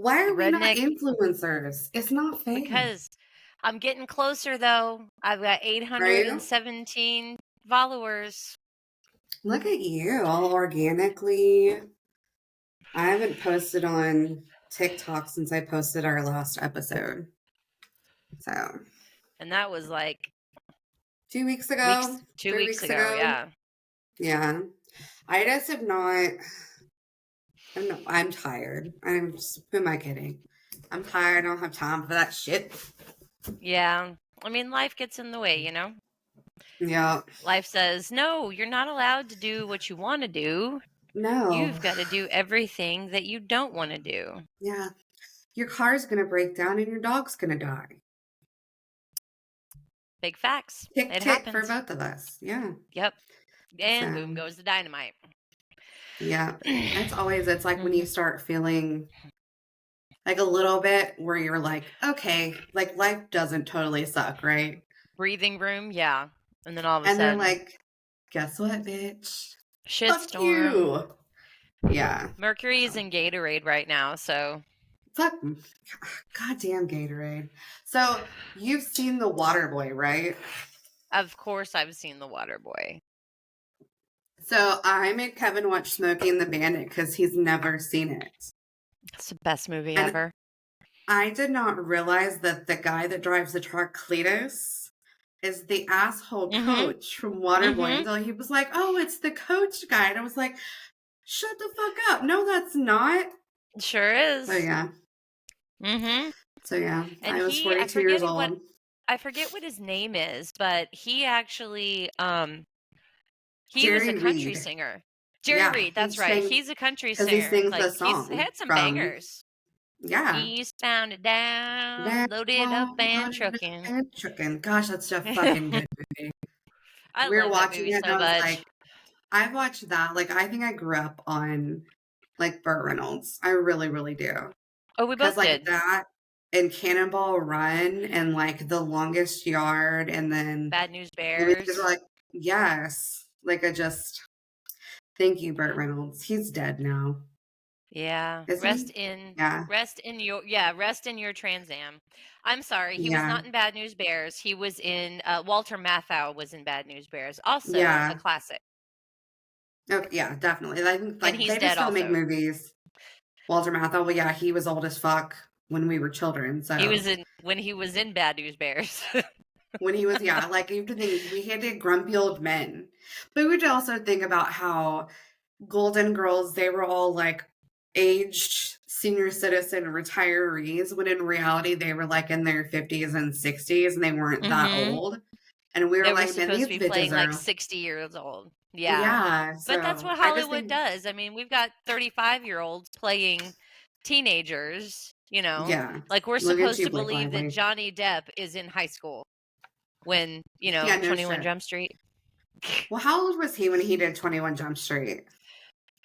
Why The are we not redneck, influencers? It's not fair. because I'm getting closer though. I've got Are you? 817 followers. Look at you, all organically. I haven't posted on TikTok since I posted our last episode. So, And that was like 2 weeks ago, 2 3 weeks weeks ago. ago. Yeah. Yeah. I just have not. I don't know. I'm tired. Who am I kidding? I'm tired. I don't have time for that shit. Yeah. I mean, life gets in the way, you know? Yeah. Life says, no, you're not allowed to do what you want to do. No. You've got to do everything that you don't want to do. Yeah. Your car's going to break down and your dog's going to die. Big facts. Tick, It tick for happens. both of us. Yeah. Yep. And So, boom goes the dynamite. yeah. It's like when you start feeling like a little bit where you're like, okay, like life doesn't totally suck, right? Breathing room, yeah. And then all of a And they're sudden, like, guess what, bitch? Fuck shitstorm. you. Yeah. Mercury is in Gatorade right now, so. Fuck. Goddamn Gatorade. So you've seen The Waterboy, right? Of course I've seen The Waterboy. So I made Kevin watch Smokey and the Bandit because he's never seen it. It's the best movie And ever. I did not realize that the guy that drives the truck, Cletus, is the asshole coach from Waterboy until he was like, oh, it's the coach guy. And I was like, shut the fuck up. No, that's not. It sure is. So yeah. So yeah, And I was 42 years old. I forget what his name is, but he actually, he Jerry was a country Reed. singer. Jerry Reed, that's right. He's a country singer. Because he sings like, the song. He's had some bangers. Yeah. Eastbound and down, loaded up and trucking. Gosh, that's a fucking good movie. I We were love watching that movie it so and I was much. like, I've watched that. Like, I think I grew up on, like, Burt Reynolds. I really, really do. Oh, we both did. That and Cannonball Run and, like, The Longest Yard and then... Bad News Bears. Like, yes. Like, thank you, Burt Reynolds. He's dead now. Yeah. Rest in your Trans Am. I'm sorry. He was not in Bad News Bears. He was in Walter Matthau was in Bad News Bears. Also a classic. Oh, yeah, definitely. I think and he's they dead still also. make movies. Walter Matthau, well, yeah, he was old as fuck when we were children. So when he was in Bad News Bears. When he was, yeah, like you have to think we hated grumpy old men. But we would also think about how Golden Girls, they were all like aged senior citizen retirees, when in reality they were like in their 50s and 60s and they weren't that old. And we were they like, were supposed to be playing like 60 years old. Yeah. So but that's what Hollywood does. I mean, we've got 35-year-olds playing teenagers, you know. Yeah. Like we're supposed to believe that Johnny Depp is in high school when, 21 Jump Street. Well, how old was he when he did 21 Jump Street?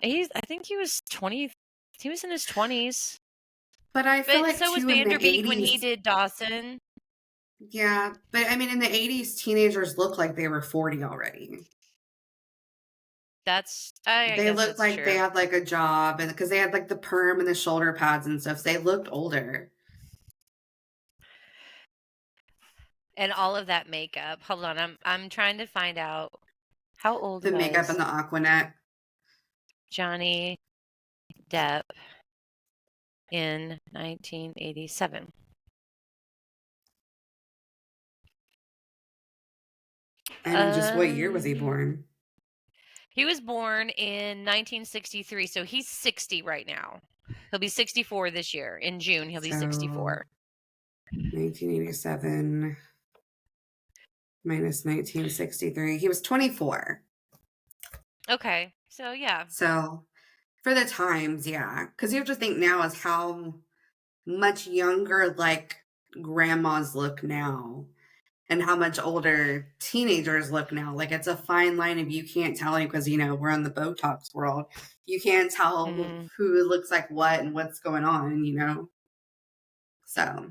I think he was 20. He was in his 20s. But I feel like so was Vanderbeek when he did Dawson. Yeah, but I mean, in the 80s, teenagers looked like they were 40 already. They looked like they had like a job, and because they had like the perm and the shoulder pads and stuff, so they looked older. And all of that makeup. Hold on, I'm trying to find out how old the makeup and the Aquanet. Johnny Depp in 1987. And just what year was he born? He was born in 1963, so he's 60 right now. He'll be 64 this year. In June, he'll be 64. 1987 minus 1963. He was 24. Okay, so yeah. So for the times, yeah. Because you have to think now is how much younger, like, grandmas look now. And how much older teenagers look now. Like, it's a fine line if you can't tell, because, we're in the Botox world. You can't tell who looks like what and what's going on, So.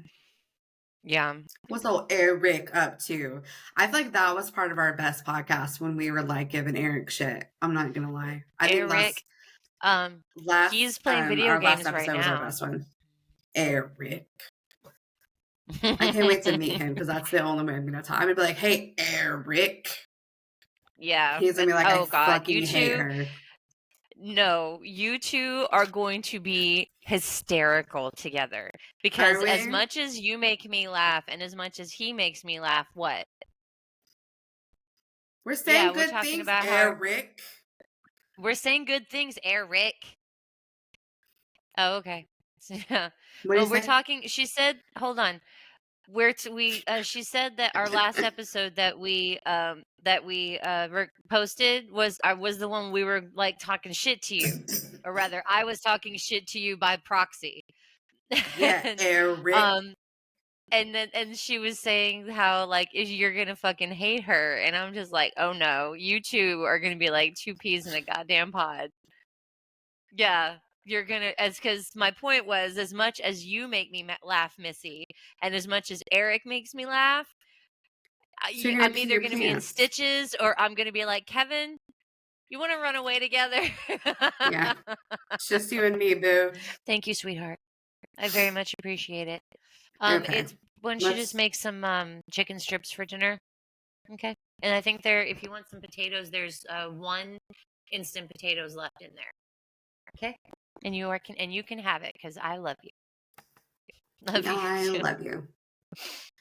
Yeah. What's old Eric up to? I feel like that was part of our best podcast when we were, like, giving Eric shit. I'm not going to lie. I think he's playing video games right now. Was our best one. Eric. I can't wait to meet him because that's the only way I'm going to talk. I'm going to be like, hey, Eric. Yeah. He's going to be like, oh, I God. fucking You hate two, her. no, you two are going to be hysterical together. Because Are we? as much as you make me laugh and as much as he makes me laugh, what? We're saying good talking things, about Eric. We're saying good things, Eric. Oh, okay. Yeah. What Well, do we're you say? talking. She said, "Hold on." She said that our last episode that we posted was the one we were like talking shit to you, or rather, I was talking shit to you by proxy. Yeah, and, Eric. and she was saying how like you're gonna fucking hate her, and I'm just like, oh no, you two are gonna be like two peas in a goddamn pod. Yeah, you're gonna because my point was, as much as you make me laugh, Missy, and as much as Eric makes me laugh, So you're going I'm to pee either your gonna be in pants. stitches or I'm gonna be like, Kevin, you want to run away together? Yeah. It's just you and me, boo. Thank you, sweetheart. I very much appreciate it. Okay. It's why don't you just make some chicken strips for dinner? Okay. And I think if you want some potatoes, there's one instant potatoes left in there. Okay. And you can have it because I love you. Love you I too. love you.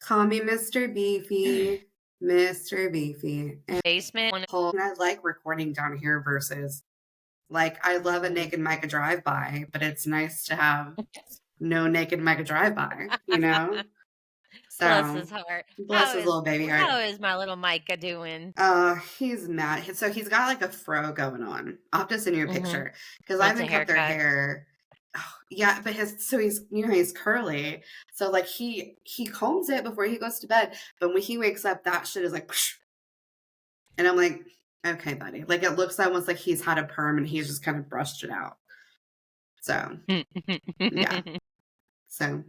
Call me Mr. Beefy. Mr. Beefy. Basement. And I like recording down here versus like I love a naked Micah drive-by, but it's nice to have no naked Micah drive-by, you know? So Bless his heart. bless his little baby heart. How is my little Micah doing? He's mad. So he's got like a fro going on. I'll have to send you a picture because I What's a haven't cut their haircut? hair. Oh, yeah, but he's he's curly. So like he combs it before he goes to bed. But when he wakes up, that shit is like, and I'm like, okay, buddy. Like it looks almost like he's had a perm and he's just kind of brushed it out. So yeah. So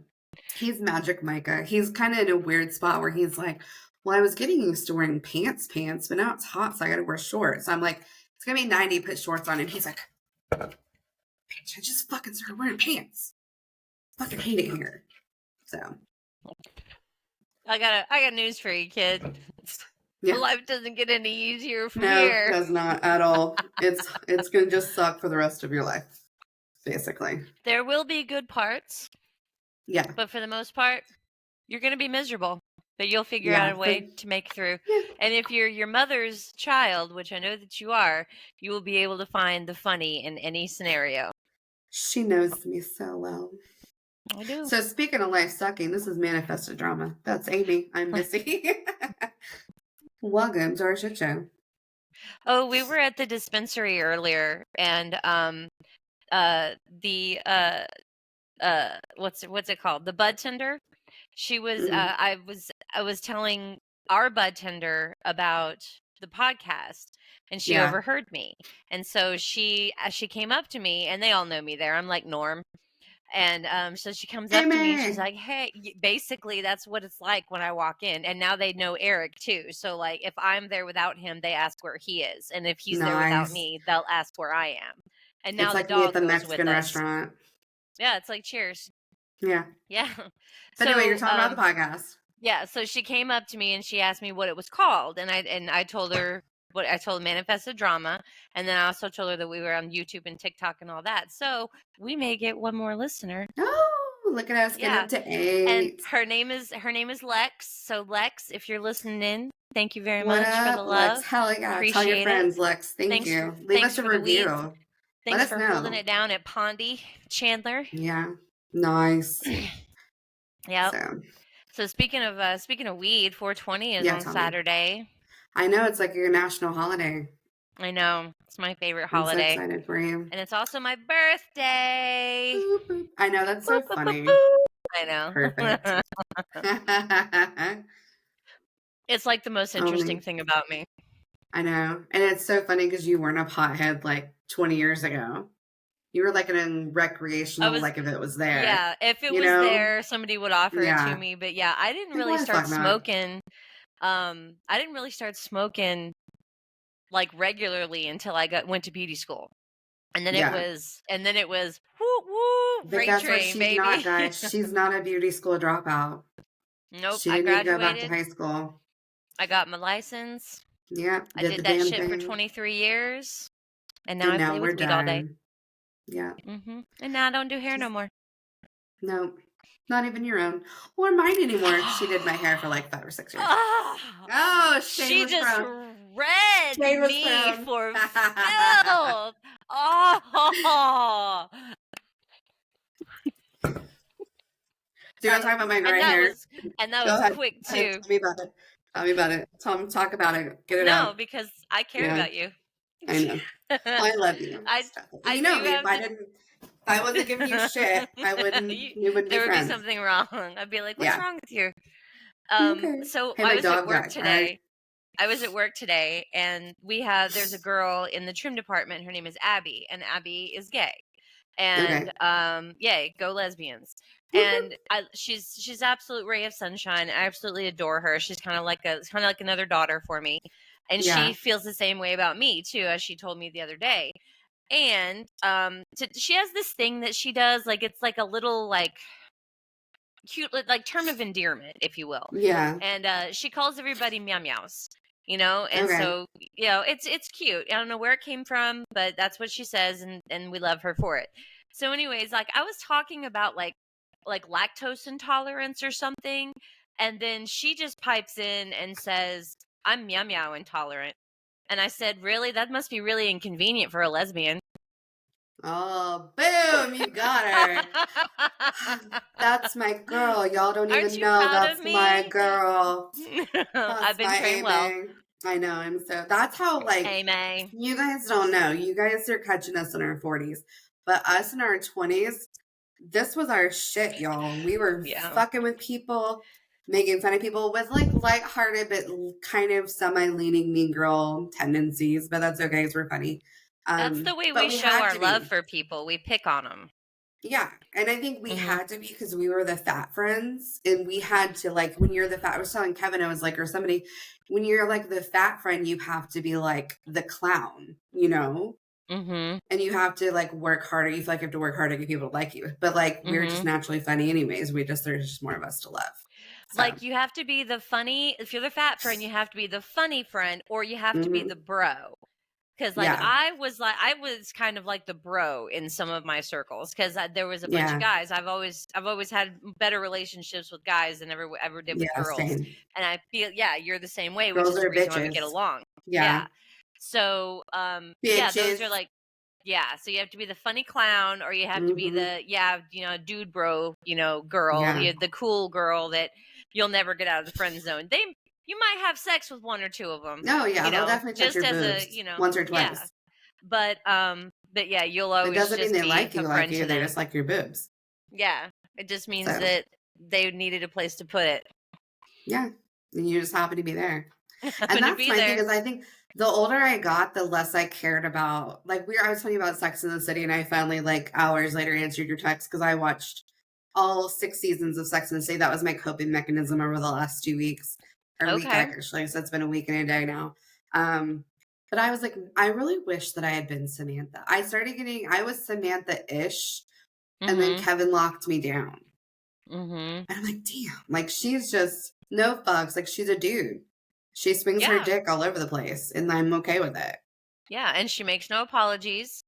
he's Magic Micah. He's kind of in a weird spot where he's like, well, I was getting used to wearing pants, but now it's hot, so I got to wear shorts. I'm like, it's going to be 90, put shorts on. And he's like, bitch, I just fucking started wearing pants. Fucking hate it here. So. I got news for you, kid. Yeah. Life doesn't get any easier from here. No, it does not at all. It's going to just suck for the rest of your life, basically. There will be good parts. Yeah. But for the most part, you're going to be miserable. But you'll figure out a way to make through. Yeah. And if you're your mother's child, which I know that you are, you will be able to find the funny in any scenario. She knows me so well. I do. So speaking of life sucking, this is Manifested Drama. That's Amy. I'm Missy. Welcome to our shit show. Oh, we were at the dispensary earlier, and what's it called? The bud tender. She was I was telling our bud tender about the podcast, and she overheard me, and so she came up to me, and they all know me there. I'm like Norm. And so she comes up to me and she's like, hey, basically that's what it's like when I walk in. And now they know Eric too. So like if I'm there without him, they ask where he is. And if he's there without me, they'll ask where I am. And now it's like the dog me at the goes Mexican with us. Restaurant. Yeah, it's like cheers. Yeah. Yeah. But anyway, you're talking about the podcast. Yeah. So she came up to me and she asked me what it was called. And I told her I told Manifested Drama, and then I also told her that we were on YouTube and TikTok and all that. So we may get one more listener. Oh, look at us getting up to 8. And her name is Lex. So Lex, if you're listening in, thank you very much for the love. Lex? Hell yeah. Appreciate Tell your friends, Lex. Thank you. Leave us a review. Thanks for holding it down at Pondy, Chandler. Yeah. Nice. Yeah. So speaking of weed, 420 is on Saturday. I know, it's like your national holiday. I know. It's my favorite holiday. I'm so excited for you. And it's also my birthday. Boop, boop. I know, that's so funny. I know. Perfect. It's like the most interesting thing about me. I know. And it's so funny because you weren't a pothead like 20 years ago. You were like in recreational, like if it was there. Yeah, if it was there, somebody would offer it to me. But yeah, I didn't really start smoking. I didn't really start smoking like regularly until I went to beauty school. And then it was woo, But freight guess what train, she's not, baby. guys? She's not a beauty school dropout. Nope, She I didn't even go back to graduated. high school. I got my license. Yeah, I did the did that damn shit for thing. 23 years, and now And I now play we're with weed all day. done. Yeah. And now I don't do hair no more. No, not even your own or mine anymore. She did my hair for like 5 or 6 years. Oh, she just thrown. read me for filth. Oh. Do you want to talk about my gray hair? That was quick too. Tell me about it. Tell me about it. Talk about it. Get it out. No, because I care about you. I know. Well, I love you. You know me. If I wasn't giving you shit, I wouldn't. We wouldn't be friends. There would be something wrong. I'd be like, "What's wrong with you?" Okay. So hey, I was at work died, today. right? I was at work today, and there's a girl in the trim department. Her name is Abby, and Abby is gay. And yay, go lesbians. And she's absolute ray of sunshine. I absolutely adore her. She's kind of like another daughter for me. And she feels the same way about me too, as she told me the other day. And she has this thing that she does, like it's like a little like cute like term of endearment, if you will. Yeah. And she calls everybody meow meows. And so it's cute. I don't know where it came from, but that's what she says, and we love her for it. So anyways, like I was talking about like lactose intolerance or something, and then she just pipes in and says, "I'm meow meow intolerant." And I said, "Really? That must be really inconvenient for a lesbian." Oh, boom, you got her. That's my girl. Y'all don't even know that's my girl. I've been trained well. I know. That's how, like, Amen. You guys don't know. You guys are catching us in our 40s. But us in our 20s, this was our shit, y'all. We were fucking with people, making fun of people with, like, lighthearted but kind of semi-leaning mean girl tendencies. But that's okay because we're funny. That's the way we show our love for people. We pick on them. Yeah. And I think we had to be because we were the fat friends. And we had to, like, when you're the fat, I was telling Kevin, I was like, or somebody, when you're like the fat friend, you have to be like the clown, you know? And you have to like work harder. You feel like you have to work harder to get people to like you. But like, we're just naturally funny anyways. There's just more of us to love. So. Like you have to be the funny, if you're the fat friend, you have to be the funny friend, or you have to be the bro. Because like I was kind of like the bro in some of my circles because there was a bunch of guys. I've always had better relationships with guys than ever did with girls. Same. And I feel you're the same way, girls which is the reason why we get along. Yeah. So those are like so you have to be the funny clown, or you have to be the dude bro, girl, the cool girl that you'll never get out of the friend zone. You might have sex with one or two of them. Oh yeah, they'll definitely touch your boobs once or twice. But you'll always. It doesn't mean they like you. They just like your boobs. Yeah, it just means that they needed a place to put it. Yeah, and you just happen to be there. And that's my thing is, I think the older I got, the less I cared about. Like I was telling you about Sex in the City, and I finally like hours later answered your text because I watched all 6 seasons of Sex in the City. That was my coping mechanism over the last 2 weeks. Or week actually, so it's been a week and a day now. But I was like, I really wish that I had been Samantha. I was Samantha-ish, and then Kevin locked me down. And I'm like, damn, like she's just no fucks. Like she's a dude. She swings her dick all over the place, and I'm okay with it. Yeah, and she makes no apologies.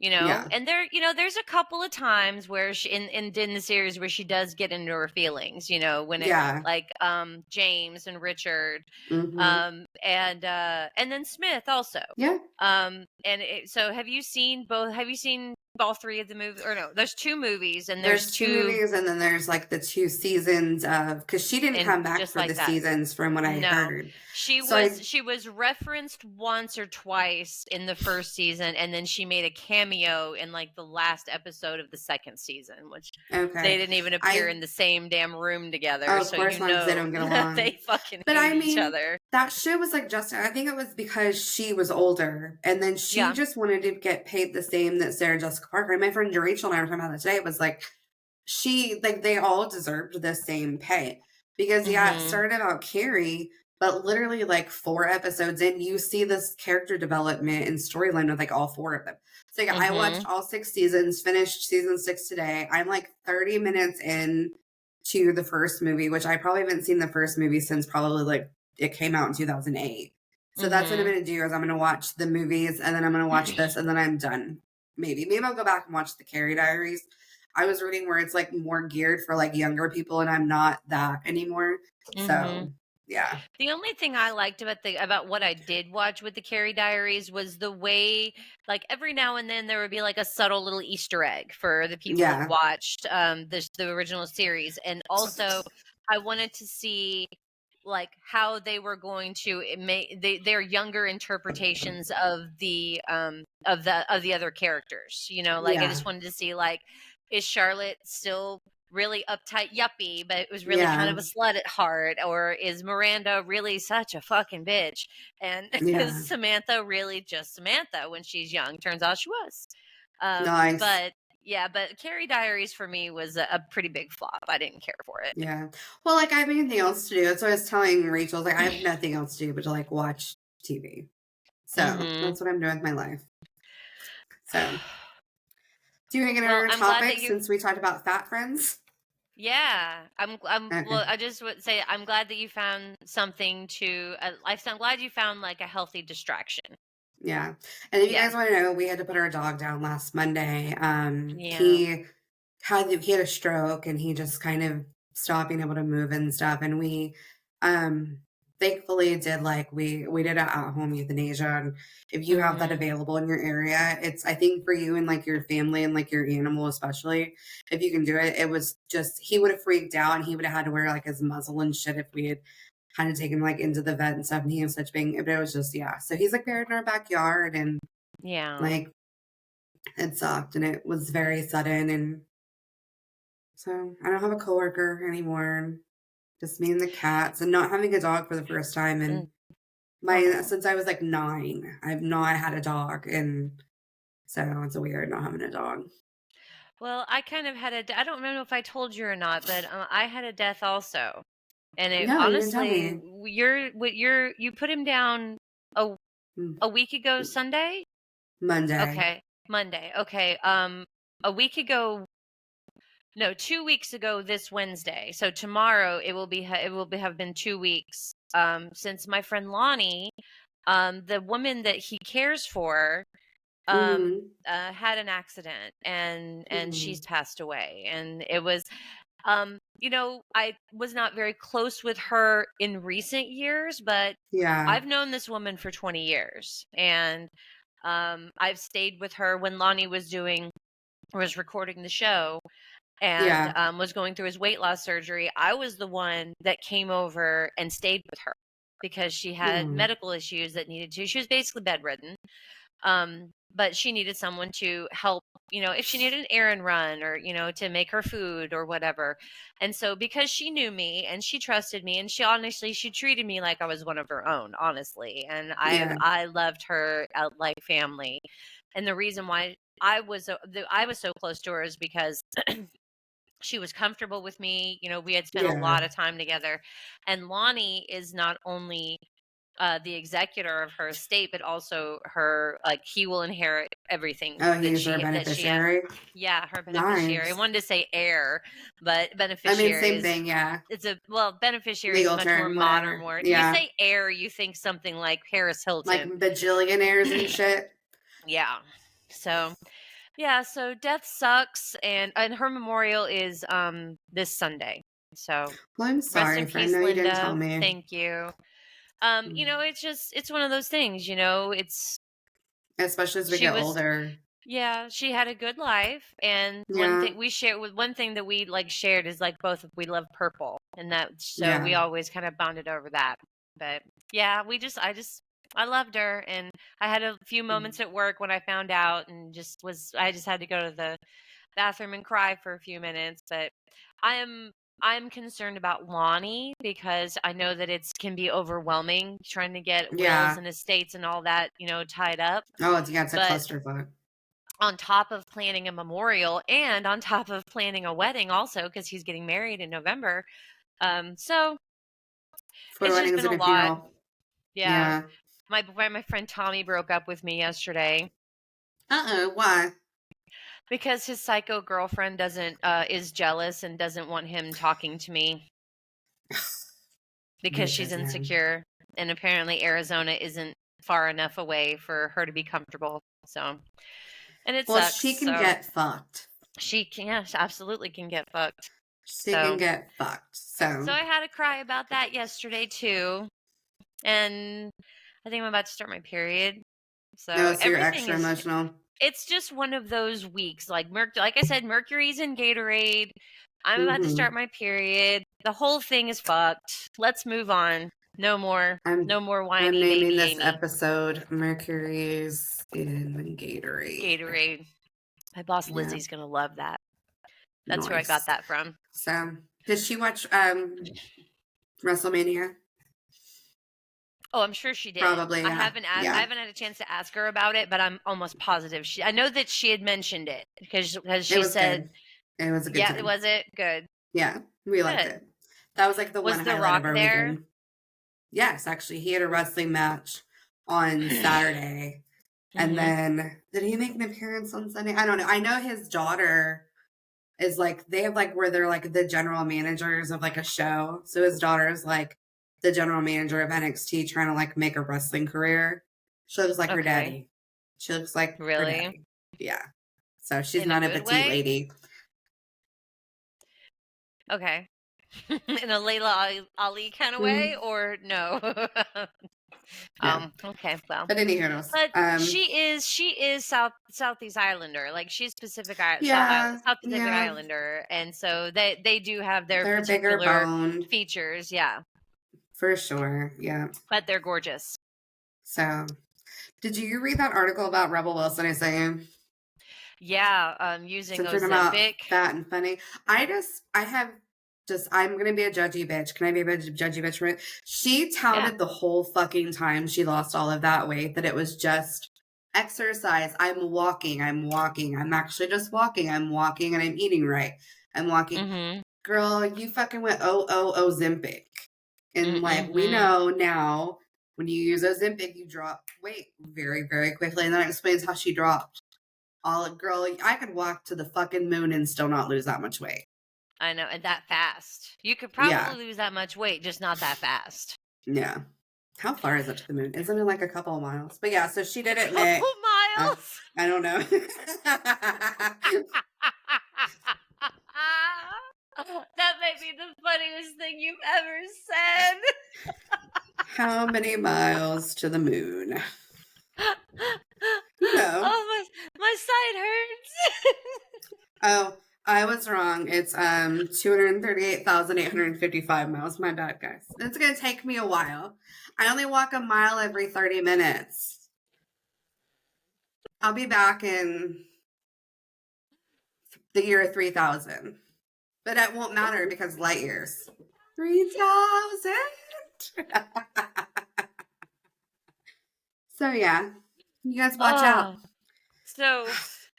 And there's a couple of times where she in the series where she does get into her feelings, when it like James and Richard, and then Smith also. Yeah. So have you seen all 3 of the movies? Or no, there's 2 movies, and there's 2 movies, and then there's like the 2 seasons of because she didn't come back for the seasons from what I heard. She was referenced once or twice in the first season, and then she made a cameo in like the last episode of the second season, which they didn't even appear in the same damn room together. Oh, of course, they don't get along. They fucking hate each other. That shit was like I think it was because she was older, and then she just wanted to get paid the same that Sarah Jessica Parker. And my friend Rachel and I were talking about that today. It was like they all deserved the same pay because it started out Carrie, but literally like 4 episodes in, you see this character development and storyline with like all 4 of them. So like, I watched all 6 seasons, finished season 6 today. I'm like 30 minutes in to the first movie, which I probably haven't seen the first movie since probably like it came out in 2008. So that's what I'm going to do is I'm going to watch the movies and then I'm going to watch this and then I'm done. Maybe I'll go back and watch the Carrie Diaries. I was reading where it's like more geared for like younger people and I'm not that anymore. So yeah. The only thing I liked about what I did watch with the Carrie Diaries was the way, like every now and then there would be like a subtle little Easter egg for the people that watched the original series, and also I wanted to see like how they were going to make their younger interpretations of the other characters. You know, like I just wanted to see, like, is Charlotte still really uptight yuppie, but it was really kind of a slut at heart, or is Miranda really such a fucking bitch? And is Samantha really just Samantha when she's young? Turns out she was. Nice. But yeah, but Carrie Diaries for me was a pretty big flop. I didn't care for it. Yeah. Well, like I have anything else to do. That's what I was telling Rachel. Like I have nothing else to do but to like watch TV. So that's what I'm doing with my life. So do you want to get another topic since we talked about fat friends? Yeah, well, I just would say I'm glad that you found something to. I'm glad you found like a healthy distraction. Yeah, and if you guys want to know, we had to put our dog down last Monday. He had a stroke, and he just kind of stopped being able to move and stuff. And we, thankfully did like we did it at home euthanasia. And if you have that available in your area, it's I think for you and like your family and like your animal especially, if you can do it, it was just he would have freaked out and he would have had to wear like his muzzle and shit if we had kind of taken like into the vet and stuff. And he was such being, but it was just so he's like buried in our backyard and like it sucked and it was very sudden and so I don't have a coworker anymore. Just me and the cats and not having a dog for the first time. And since I was like 9, I've not had a dog. And so it's weird not having a dog. Well, I kind of had I don't remember if I told you or not, but I had a death also. And it honestly, you put him down a week ago Sunday? Monday. Okay. Monday. Okay. A week ago, no, 2 weeks ago this Wednesday. So tomorrow it will have been 2 weeks since my friend Lonnie, the woman that he cares for, had an accident and she's passed away. And it was I was not very close with her in recent years, but I've known this woman for 20 years. And I've stayed with her when Lonnie was recording the show and was going through his weight loss surgery. I was the one that came over and stayed with her because she had medical issues that needed to. She was basically bedridden. But she needed someone to help, if she needed an errand run or, to make her food or whatever. And so because she knew me and she trusted me and she treated me like I was one of her own, honestly. And I loved her like family. And the reason why I was so close to her is because she was comfortable with me. We had spent a lot of time together. And Lonnie is not only the executor of her estate, but also her, like, he will inherit everything. Oh, he's her beneficiary? Her beneficiary. Nice. I wanted to say heir, but beneficiary. I mean, same thing, beneficiary legal is much more modern word. You say heir, you think something like Paris Hilton. Like bajillionaires and shit. Yeah. So death sucks, and her memorial is this Sunday. So well, I'm sorry, rest in friend. peace, No, you Linda. didn't tell me. Thank you. It's one of those things, it's especially as we get older. Yeah, she had a good life, and one thing that we like shared is like both we love purple, and we always kind of bonded over that. But yeah, I loved her, and I had a few moments at work when I found out, and I just had to go to the bathroom and cry for a few minutes. But I'm concerned about Lonnie because I know that it can be overwhelming trying to get wills and estates and all that, tied up. Oh, it's a clusterfuck. On top of planning a memorial and on top of planning a wedding also, because he's getting married in November. So For It's just weddings been and a a lot. funeral. Yeah. Yeah. My friend Tommy broke up with me yesterday. Why? Because his psycho girlfriend is jealous and doesn't want him talking to me because she's Bitches, man. insecure, and apparently Arizona isn't far enough away for her to be comfortable. So, and it sucks. She can get fucked. She absolutely can get fucked. She can get fucked. So I had to cry about that yesterday too, and I think I'm about to start my period. So you're everything extra is. emotional. It's just one of those weeks, like I said, Mercury's in Gatorade. I'm about to start my period. The whole thing is fucked. Let's move on. No more whiny I'm naming baby this Amy. episode Mercury's in Gatorade. Gatorade. My boss Lizzie's gonna love that. That's where I got that from. So, did she watch WrestleMania? Oh, I'm sure she did. Probably. Yeah. I haven't had a chance to ask her about it, but I'm almost positive I know that she had mentioned it because she said good. It was a good time. Yeah, was it good? Yeah, we liked it. That was like the one highlight of our weekend. Yes, actually, he had a wrestling match on Saturday. And then, did he make an appearance on Sunday? I don't know. I know his daughter is like, they have like where they're like the general managers of like a show. So his daughter is like the general manager of NXT trying to like make a wrestling career. She looks like her daddy. She looks like her daddy. Yeah. So she's not a petite lady. Okay. In a Layla Ali kind of way, or no? Okay, well. But anyhow, but she is Southeast Islander. Like she's South Pacific Islander, and so they do have their particular features. Yeah, for sure. Yeah, but they're gorgeous. So, did you read that article about Rebel Wilson? I say. Yeah, using Ozempic. Fat and funny. I'm gonna be a judgy bitch. Can I be a judgy bitch for it? She touted the whole fucking time she lost all of that weight that it was just exercise. I'm walking. I'm actually just walking. I'm walking and I'm eating right. I'm walking. Girl, you fucking went Ozempic. And like we know now, when you use Ozempic, you drop weight very, very quickly. And that explains how she dropped. Girl, I could walk to the fucking moon and still not lose that much weight. I know, and that fast. You could probably lose that much weight, just not that fast. Yeah. How far is it to the moon? Isn't it like a couple of miles? But yeah, so she did it. Couple miles? I don't know. That may be the funniest thing you've ever said. How many miles to the moon? Oh, my side hurts. Oh, I was wrong. It's 238,855 miles. My bad, guys. It's gonna take me a while. I only walk a mile every 30 minutes. I'll be back in the year 3000. But it won't matter because light years. 3,000. So yeah, you guys watch out. So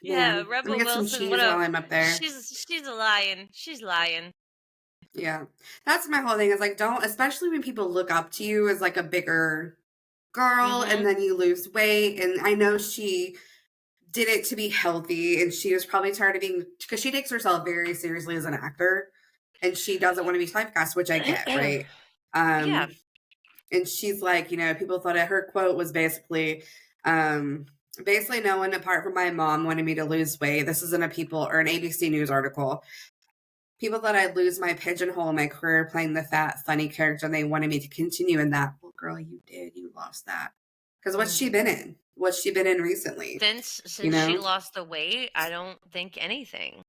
yeah, Rebel Wilson. Some cheese while I'm up there. She's a lion. She's lying. Yeah, that's my whole thing. Is like, don't, especially when people look up to you as like a bigger girl, and then you lose weight. And I know she did it to be healthy, and she was probably tired of being, because she takes herself very seriously as an actor, and she doesn't want to be typecast, which I get, right? Yeah. And she's like, people thought her quote was basically no one apart from my mom wanted me to lose weight. This is in an ABC News article. People thought I'd lose my pigeonhole in my career playing the fat, funny character, and they wanted me to continue in that. Well, girl, you did. You lost that. Because what's she been in? What's she been in recently? Since she lost the weight, I don't think anything.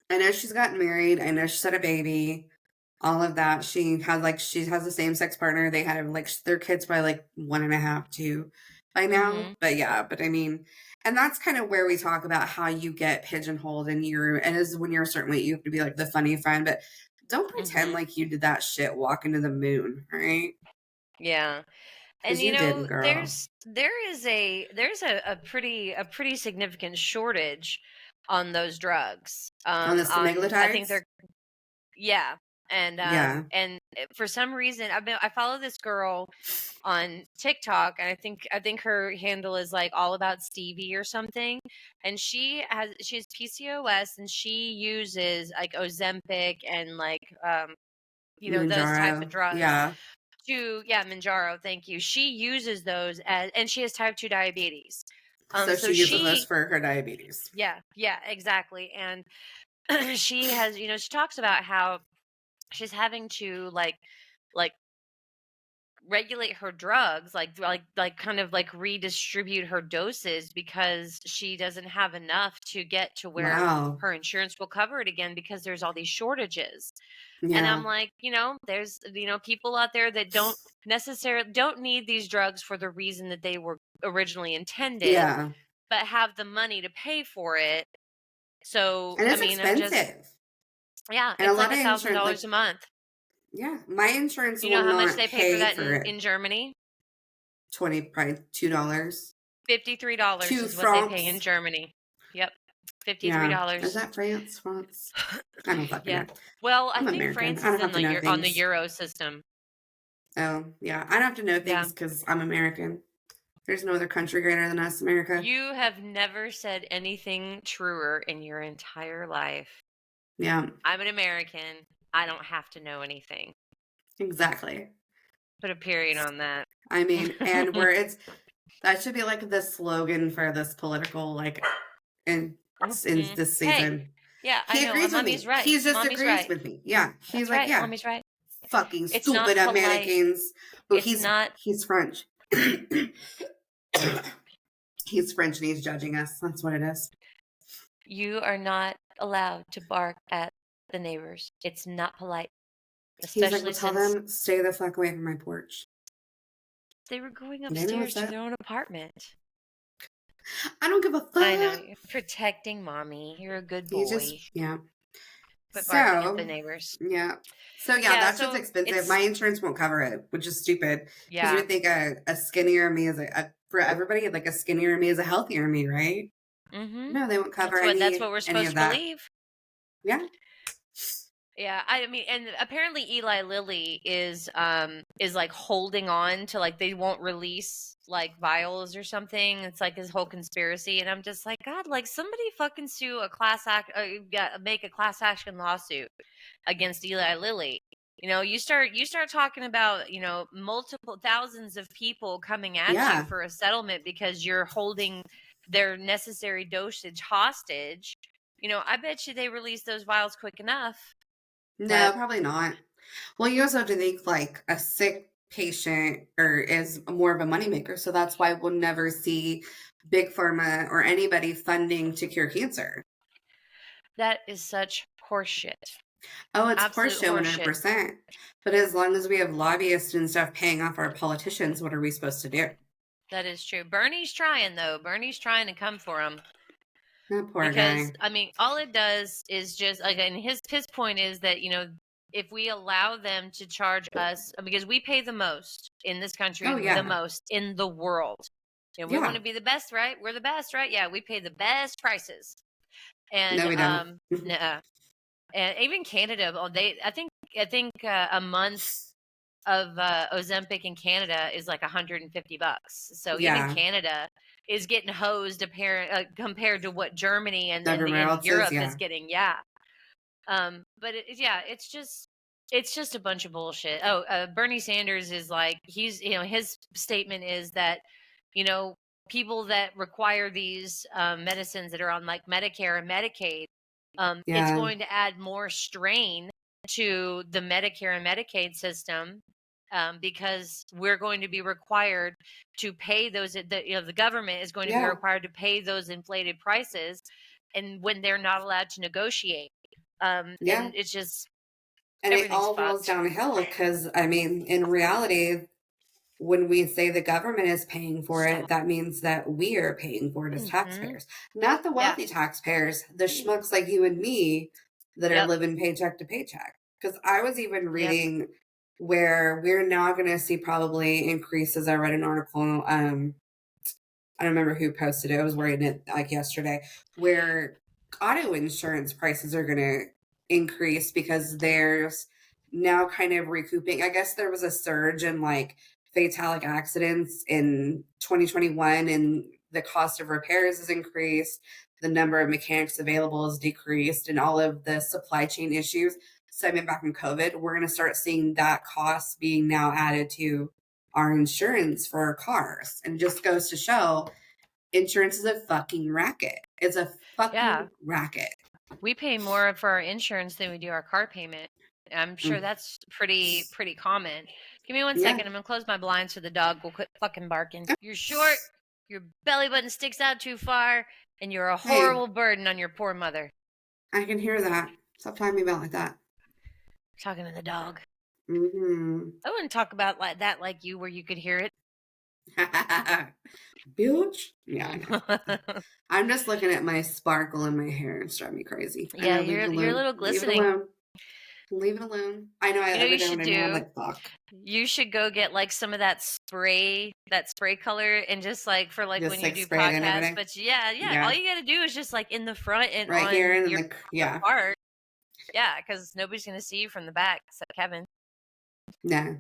I know she's gotten married. I know she's had a baby. All of that. She has a same-sex partner. They had their kids by 1.5, 2 by now. But yeah, I mean, and that's kind of where we talk about how you get pigeonholed and is when you're a certain weight, you have to be the funny friend, but don't pretend like you did that shit walking to the moon, right? Yeah. And there's a pretty significant shortage on those drugs. On the semaglutides? I think And for some reason, I follow this girl on TikTok, and I think her handle is like all about Stevie or something. And she has PCOS, and she uses like Ozempic and like those type of Mounjaro. drugs Yeah. Mounjaro, thank you. She uses those and she has type 2 diabetes. So she uses those for her diabetes. Yeah, exactly. And she has, she talks about how she's having to like regulate her drugs, like kind of like redistribute her doses because she doesn't have enough to get to where her insurance will cover it again, because there's all these shortages. And I'm like, there's people out there that don't need these drugs for the reason that they were originally intended, but have the money to pay for it. So and it's expensive. And it's like $1,000 a month. Yeah, my insurance You know will how not much they pay for that it. in Germany? Probably $2. $53 is what they pay in Germany. Yep, $53. Yeah. Is that France? I don't fucking know. Well, I think American. France is on the Euro system. Oh, yeah. I don't have to know things because I'm American. There's no other country greater than us, America. You have never said anything truer in your entire life. Yeah. I'm an American. I don't have to know anything. Exactly. Put a period on that. I mean, and that should be like the slogan for this political, like, in this season. Hey, yeah, he agrees with me. Right. He just agrees with me. Yeah. He's That's like, right. yeah. Mommy's right. Fucking stupid Americans. But he's French. He's French and he's judging us. That's what it is. You are not allowed to bark at the neighbors. It's not polite. Especially he's like, well, tell them stay the fuck away from my porch. They were going upstairs to their own apartment. I don't give a fuck. I know. You're protecting mommy. You're a good boy. But barking at the neighbors. Yeah. So that's just expensive. My insurance won't cover it, which is stupid. Because you would think a skinnier me is for everybody, like a skinnier me is a healthier me, right? Mm-hmm. No, they won't cover that's what we're supposed to believe. Yeah. Yeah, I mean, and apparently Eli Lilly is like holding on to, like, they won't release like vials or something. It's like his whole conspiracy, and I'm just like, God, like somebody fucking sue make a class action lawsuit against Eli Lilly. You start talking about multiple thousands of people coming at you for a settlement because you're holding their necessary dosage hostage. I bet you they release those vials quick enough. No, probably not. Well, you also have to think like a sick patient is more of a moneymaker. So that's why we'll never see big pharma or anybody funding to cure cancer. That is such horseshit. Oh, it's horseshit 100%. But as long as we have lobbyists and stuff paying off our politicians, what are we supposed to do? That is true. Bernie's trying, though. Bernie's trying to come for him. That poor guy. I mean, all it does is just, again, his point is that, if we allow them to charge us, because we pay the most in this country, the most in the world. We want to be the best, right? We're the best, right? Yeah, we pay the best prices. And no, we don't. And even Canada, I think a month of Ozempic in Canada is like $150. So even Canada is getting hosed compared to what Germany and Europe is getting. Yeah. But it's just a bunch of bullshit. Bernie Sanders is like, his statement is that, people that require these medicines that are on like Medicare and Medicaid, it's going to add more strain to the Medicare and Medicaid system. Because we're going to be required to pay those, the government is going to be required to pay those inflated prices, and when they're not allowed to negotiate. And it's just, and it all rolls downhill because, I mean, in reality, when we say the government is paying for it, that means that we are paying for it as taxpayers, not the wealthy taxpayers, the schmucks like you and me that are living paycheck to paycheck. Because I was even reading where we're now going to see probably increases. I read an article, I don't remember who posted it. I was reading it like yesterday, where auto insurance prices are going to increase because there's now kind of recouping. I guess there was a surge in like fatalic accidents in 2021, and the cost of repairs has increased. The number of mechanics available has decreased, and all of the supply chain issues stemming back from COVID. We're going to start seeing that cost being now added to our insurance for our cars. And it just goes to show insurance is a fucking racket. It's a fucking racket. We pay more for our insurance than we do our car payment. I'm sure that's pretty common. Give me 1 second. I'm going to close my blinds so the dog will quit fucking barking. You're short, your belly button sticks out too far, and you're a horrible burden on your poor mother. I can hear that. Stop talking to me about like that. Talking to the dog. Mm-hmm. I wouldn't talk about that like you, where you could hear it. Bitch. Yeah, I know. I'm just looking at my sparkle in my hair. It's driving me crazy. Yeah, you're a little glistening. Leave it alone. I know. Every day when I'm like, fuck. You should go get like some of that spray color, and just like for like just when like you do podcasts. But yeah, all you got to do is just like in the front and right on here in your the part. Yeah, because nobody's gonna see you from the back except Kevin. No.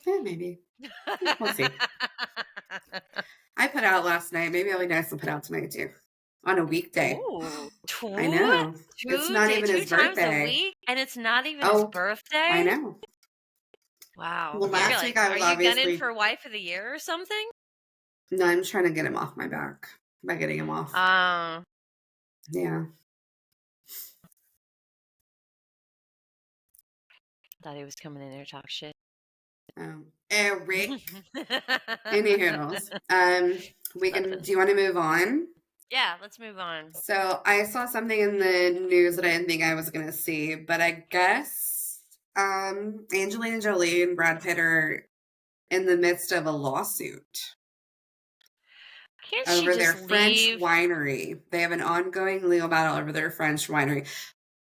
Yeah, maybe. We'll see. I put out last night. Maybe I'll be nice to put out tonight too. On a weekday. Ooh, I know. It's not even his birthday. 2 times a week, and it's not even his birthday. I know. Wow. Well, last week I was obviously. Are you gunning for wife of the year or something? No, I'm trying to get him off my back by getting him off. Yeah. Thought he was coming in there to talk shit. Rick. Anywho, do you want to move on? Yeah, let's move on. So I saw something in the news that I didn't think I was going to see, but I guess Angelina Jolie and Brad Pitt are in the midst of a lawsuit over their French winery. They have an ongoing legal battle over their French winery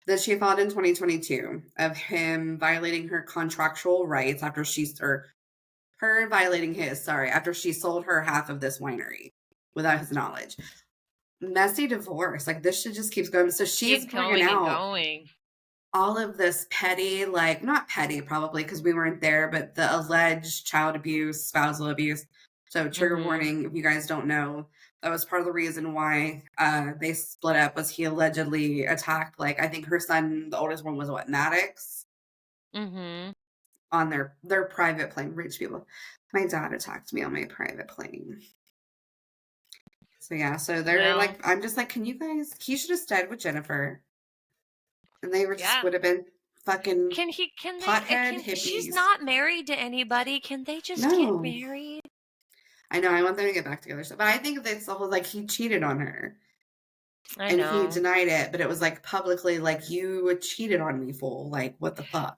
that she filed in 2022 of him violating her contractual rights after she sold her half of this winery without his knowledge. Messy divorce. Like, this shit just keeps going. So she's bringing out all of this petty, like, not petty probably because we weren't there, but the alleged child abuse, spousal abuse. So trigger warning, if you guys don't know, that was part of the reason why they split up, was he allegedly attacked, like, I think her son, the oldest one, was Maddox? On their private plane. Rich people. My dad attacked me on my private plane. So yeah, so they're like, I'm just like, can you guys, he should have stayed with Jennifer. And they were just would have been fucking pothead hippies. She's not married to anybody. Can they just get married? I know, I want them to get back together. But I think it's the whole, like, he cheated on her. I know. He denied it, but it was like publicly, like, you cheated on me, fool. Like, what the fuck?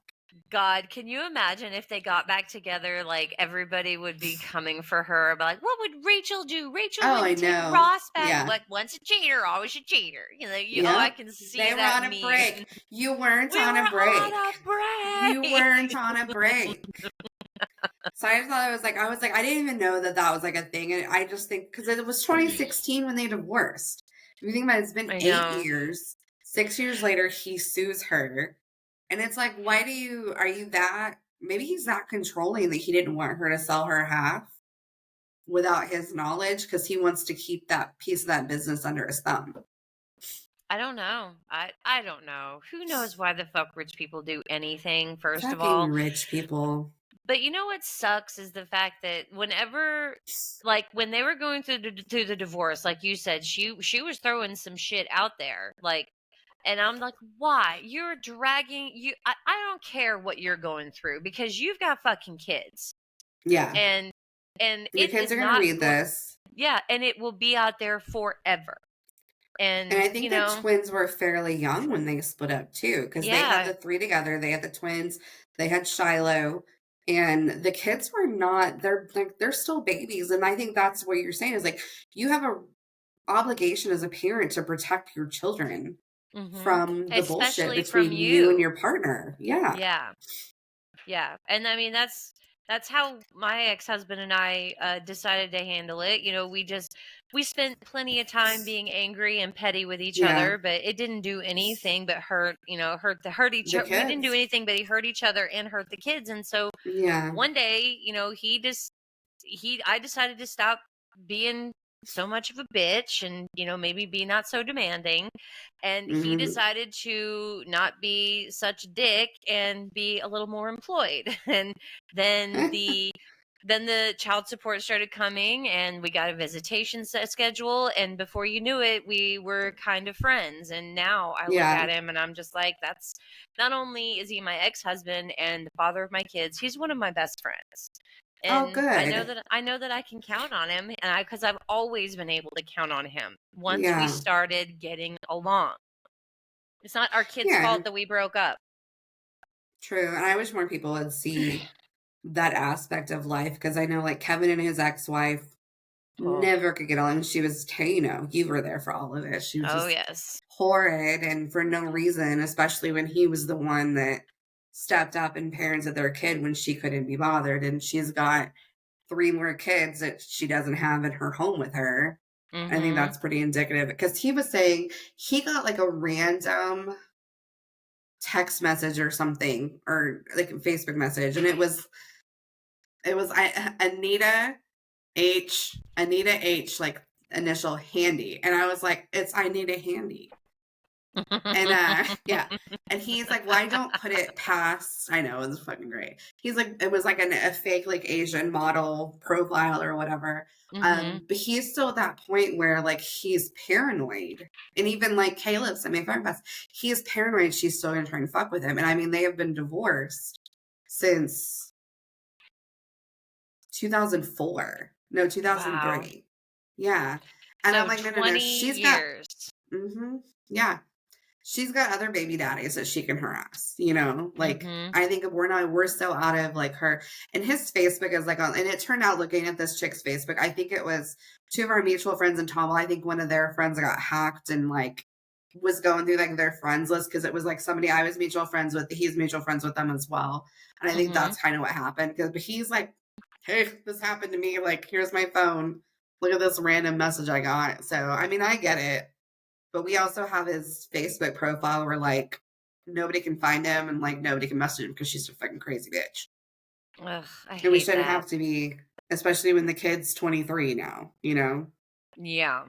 God, can you imagine if they got back together? Like, everybody would be coming for her. But like, what would Rachel do? Rachel would take Ross back. Yeah. Like, once a cheater, always a cheater. You know, I can see they that. They were on a break. You weren't on a break. You weren't on a break. So I just thought I was like, I didn't even know that was like a thing. And I just think, because it was 2016 when they divorced. If you think about it, it's been 8 years. 6 years later, he sues her. And it's like, maybe he's that controlling that he didn't want her to sell her half without his knowledge because he wants to keep that piece of that business under his thumb. I don't know. I don't know. Who knows why the fuck rich people do anything, first of all. Rich people. But you know what sucks is the fact that whenever, like, when they were going through the divorce, like you said, she was throwing some shit out there, like, and I'm like, why? You're dragging I don't care what you're going through because you've got fucking kids. Yeah. And your kids are gonna read this. Yeah, and it will be out there forever. And I think the twins were fairly young when they split up too, because they had the three together. They had the twins, they had Shiloh. And the kids were not, they're still babies. And I think that's what you're saying is like, you have a obligation as a parent to protect your children from the bullshit between you and your partner. Yeah. Yeah. Yeah. And I mean, that's how my ex-husband and I decided to handle it. You know, we we spent plenty of time being angry and petty with each other, but it didn't do anything but hurt each other. We didn't do anything but hurt each other and hurt the kids. And so one day, I decided to stop being so much of a bitch and, maybe be not so demanding. And he decided to not be such a dick and be a little more employed. And then the child support started coming and we got a visitation schedule. And before you knew it, we were kind of friends. And now I look at him and I'm just like, that's not only is he my ex-husband and the father of my kids, he's one of my best friends. And good. I know that I can count on him, and because I've always been able to count on him once we started getting along. It's not our kids' fault that we broke up. True. And I wish more people would see that aspect of life, because I know like Kevin and his ex-wife never could get along. She was, you were there for all of it. She was just horrid and for no reason, especially when he was the one that stepped up and parented their kid when she couldn't be bothered. And she's got 3 more kids that she doesn't have in her home with her. I think that's pretty indicative, because he was saying he got like a random text message or something, or like a Facebook message, and it was Anita H, like initial Handy, and I was like, it's I need a handy. And and he's like, well, I don't put it past, I know, it was fucking great. He's like, it was like a fake like Asian model profile or whatever. But he's still at that point where like he's paranoid. And even like Caleb sent me a friend pass, he's paranoid she's still gonna try and fuck with him. And I mean, they have been divorced since 2004. No, 2003. Wow. Yeah. And so I'm like, no, she's years. Yeah. She's got other baby daddies that she can harass, like, I think we're so out of like her, and his Facebook is like and it turned out, looking at this chick's Facebook, I think it was 2 of our mutual friends in Tomball. I think one of their friends got hacked and like was going through like their friends list, because it was like somebody I was mutual friends with, he's mutual friends with them as well. And I think that's kind of what happened, but he's like, hey, this happened to me, like, here's my phone, look at this random message I got. So I mean, I get it. But we also have his Facebook profile where like nobody can find him and like nobody can message him because she's a fucking crazy bitch. Ugh, I hate and we shouldn't have to be, especially when the kid's 23 now, Yeah.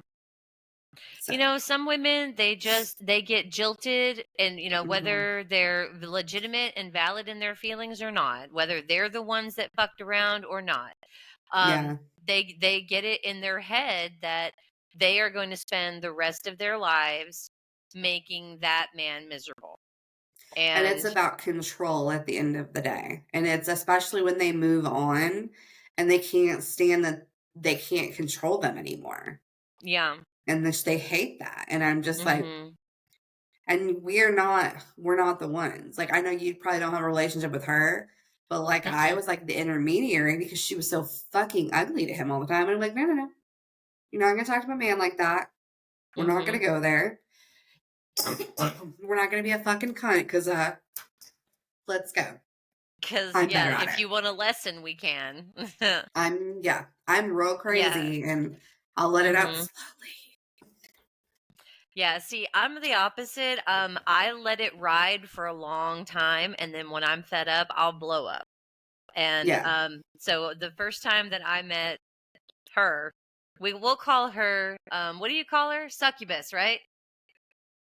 So. Some women, they get jilted, and, whether they're legitimate and valid in their feelings or not, whether they're the ones that fucked around or not. They get it in their head that they are going to spend the rest of their lives making that man miserable. And it's about control at the end of the day. And it's especially when they move on and they can't stand that they can't control them anymore. Yeah. And they hate that. And I'm just like, and we're not the ones. Like, I know you probably don't have a relationship with her, but like I was like the intermediary, because she was so fucking ugly to him all the time. And I'm like, no. You're not going to talk to my man like that. We're not going to go there. We're not going to be a fucking cunt, because let's go. Because, if you want a lesson, we can. I'm real crazy, and I'll let it out slowly. Yeah, see, I'm the opposite. I let it ride for a long time, and then when I'm fed up, I'll blow up. And so the first time that I met her, we'll call her, what do you call her? Succubus, right?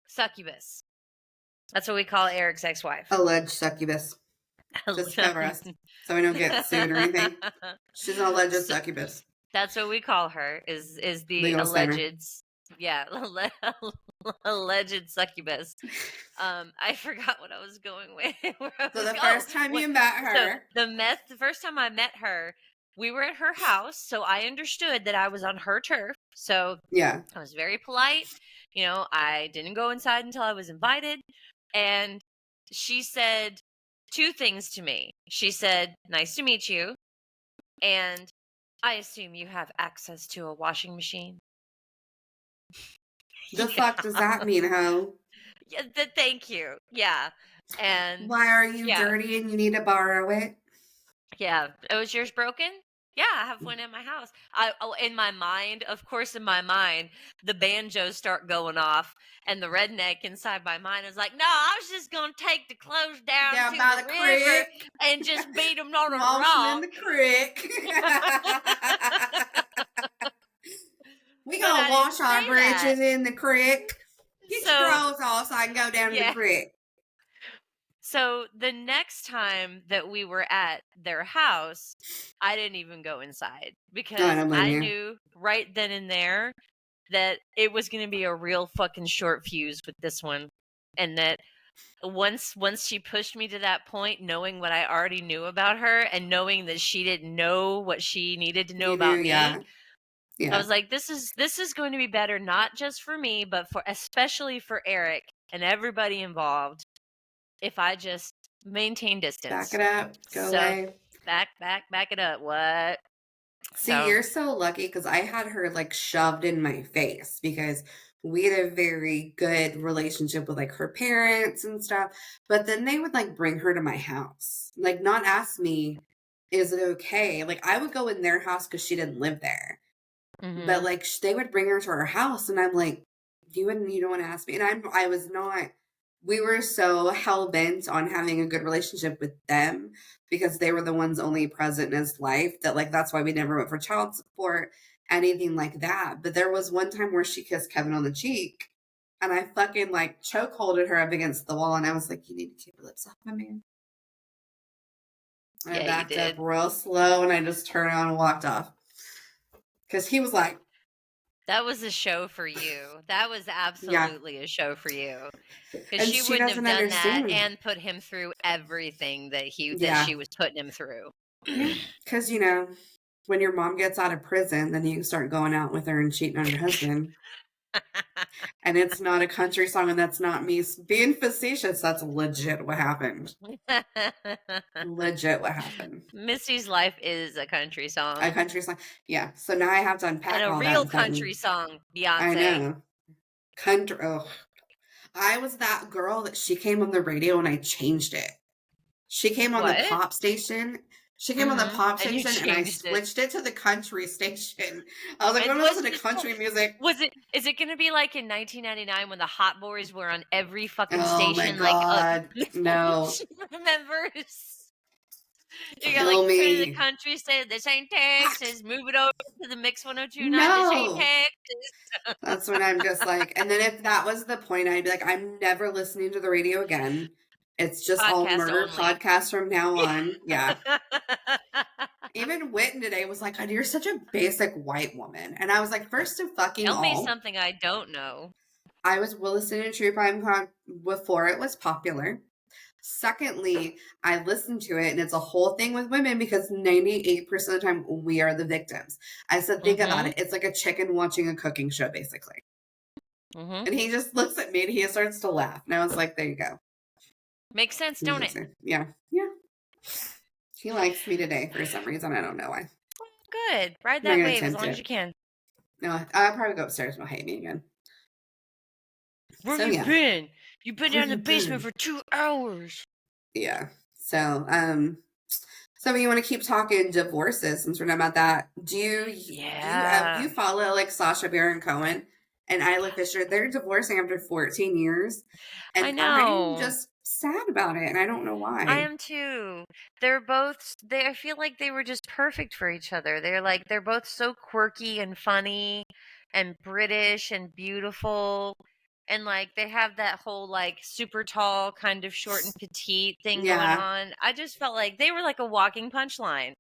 Succubus. That's what we call Eric's ex-wife. Alleged succubus. Just to cover us, so we don't get sued or anything. She's an alleged succubus. That's what we call her, is the legal alleged alleged succubus. I forgot what I was going with. So the first time you met her, the first time I met her, we were at her house, so I understood that I was on her turf. So I was very polite. I didn't go inside until I was invited, and she said 2 things to me. She said, "Nice to meet you," and "I assume you have access to a washing machine." The fuck does that mean, ho? Yeah, thank you. Yeah. And why are you dirty and you need to borrow it? Yeah. Oh, is yours broken? Yeah, I have one in my house. In my mind, of course, in my mind, the banjos start going off, and the redneck inside my mind is like, "No, I was just gonna take the clothes down Down to by the the river creek. and just beat them on a Wash them in rock." the creek. We But gonna I didn't wash our say that. britches in the creek. Get your So, drawers off so I can go down to the yeah. creek. So the next time that we were at their house, I didn't even go inside No, I because don't blame I you. knew right then and there that it was going to be a real fucking short fuse with this one, and that once she pushed me to that point, knowing what I already knew about her and knowing that she didn't know what she needed to know You knew, about me, yeah. I Yeah. was like, this is going to be better, not just for me, but for especially for Eric and everybody involved, if I just maintain Back distance. it up. Go So away. back it up. What? See, So you're so lucky because I had her like shoved in my face because we had a very good relationship with like her parents and stuff. But then they would like bring her to my house, like not ask me, is it okay? Like I would go in their house because she didn't live there. But mhm. like they would bring her to our house, and I'm like, you don't want to ask me. And I was not. We were so hell bent on having a good relationship with them because they were the ones only present in his life that like that's why we never went for child support, anything like that. But there was one time where she kissed Kevin on the cheek, and I fucking like choke holded her up against the wall, and I was like, you need to keep your lips off my man. And I Yeah, you backed up did. real slow, and I just turned around and walked off because he was like, That was a show for you. That was yeah. absolutely a show for you. Because And she she wouldn't have doesn't done that understand. and put him through everything that Yeah. she was putting him through. Yeah. Because, when your mom gets out of prison, then you start going out with her and cheating on your husband. And it's not a country song, and that's not me being facetious. That's legit what happened. Legit what happened. Missy's life is a country A song. country song. Yeah. So now I have to And unpack a all that real and country fucking. song, I Beyonce. know. Country. Oh. I was that girl that she came on the radio and I changed it. She came on the What? pop station. She came on the Mhm. pop And you station and I changed it. switched it to the country station. I was like, I'm And gonna listen to country music. is it gonna be like in 1999 when the Hot Boys were on every fucking Oh my station, like, God. No. she remembers? You got like Kill turn to the me. country, say this ain't Texas, move it over to the mix 1029, this ain't No. Texas. That's when I'm just like, and then if that was the point, I'd be like, I'm never listening to the radio again. It's just all Podcast murder only. podcasts from now on. Yeah. Even Witten today was like, you're such a basic white woman. And I was like, first of fucking Tell me all, something I don't know. I was listening to True Crime Con before it was popular. Secondly, I listened to it and it's a whole thing with women because 98% of the time we are the victims. I said, think about Mhm. it. It's like a chicken watching a cooking show, basically. Mhm. And he just looks at me and he starts to laugh. And I was like, there you go. Makes sense, don't it? Yeah. Yeah. He likes me today for some reason. I don't know why. Good. Ride I'm not that going to wave as attempt long as you it. can. No, I'll probably go upstairs and he'll hate me again. Where So, you yeah. been? You've been Where down in you the basement been? for 2 hours. Yeah. So you want to keep talking divorces since we're talking about that. Do you Yeah. follow like Sasha Baron Cohen and Isla Fisher? They're divorcing after 14 years. I And I'm know. just sad about it. And I don't know I why. am too. I feel like they were just perfect for each other. They're both so quirky and funny and British and beautiful. And like they have that whole like super tall, kind of short and petite thing going Yeah. on. I just felt like they were like a walking punchline.